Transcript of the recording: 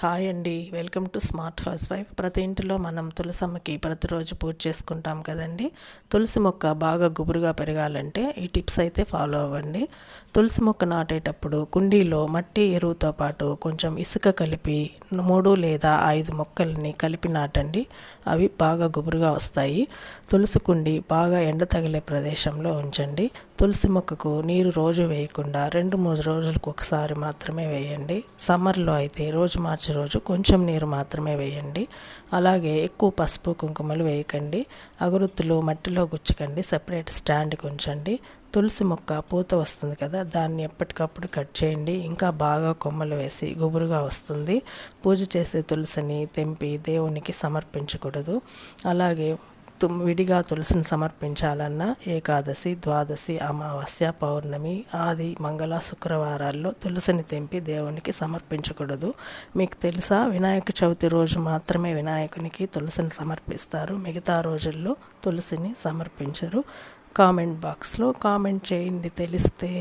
Hi అండి, welcome to smart house wife. ప్రతి ఇంటిలో మనం తులసమ్మకి ప్రతిరోజు పూజ చేసుకుంటాం కదండి. తులసి మొక్క బాగా గుబురుగా పెరగాలంటే ఈ టిప్స్ అయితే ఫాలో అవ్వండి. తులసి మొక్క నాటేటప్పుడు కుండీలో మట్టి ఎరువుతో పాటు కొంచెం ఇసుక కలిపి 3 లేదా 5 మొక్కల్ని కలిపి నాటండి. అవి బాగా గుబురుగా వస్తాయి. తులసి కుండి బాగా ఎండ తగిలే ప్రదేశంలో ఉంచండి. తులసి మొక్కకు నీరు రోజు వేయకుండా 2-3 రోజులకు ఒకసారి మాత్రమే వేయండి. సమ్మర్లో అయితే రోజు మార్చి రోజు కొంచెం నీరు మాత్రమే వేయండి. అలాగే ఎక్కువ పసుపు కుంకుమలు వేయకండి. అగరొత్తులు మట్టిలో గుచ్చకండి. సెపరేట్ స్టాండ్కి ఉంచండి. తులసి మొక్క పూత వస్తుంది కదా, దాన్ని ఎప్పటికప్పుడు కట్ చేయండి. ఇంకా బాగా కొమ్మలు వేసి గుబురుగా వస్తుంది. పూజ చేసే తులసిని తెంపి దేవునికి సమర్పించకూడదు. అలాగే విడిగా తులసిని సమర్పించాలన్నా ఏకాదశి, ద్వాదశి, అమావాస్య, పౌర్ణమి, ఆది, మంగళ, శుక్రవారాల్లో తులసిని తెంపి దేవునికి సమర్పించకూడదు. మీకు తెలుసా, వినాయక చవితి రోజు మాత్రమే వినాయకునికి తులసిని సమర్పిస్తారు. మిగతా రోజుల్లో తులసిని సమర్పించరు. కామెంట్ బాక్స్లో కామెంట్ చేయండి తెలిస్తే.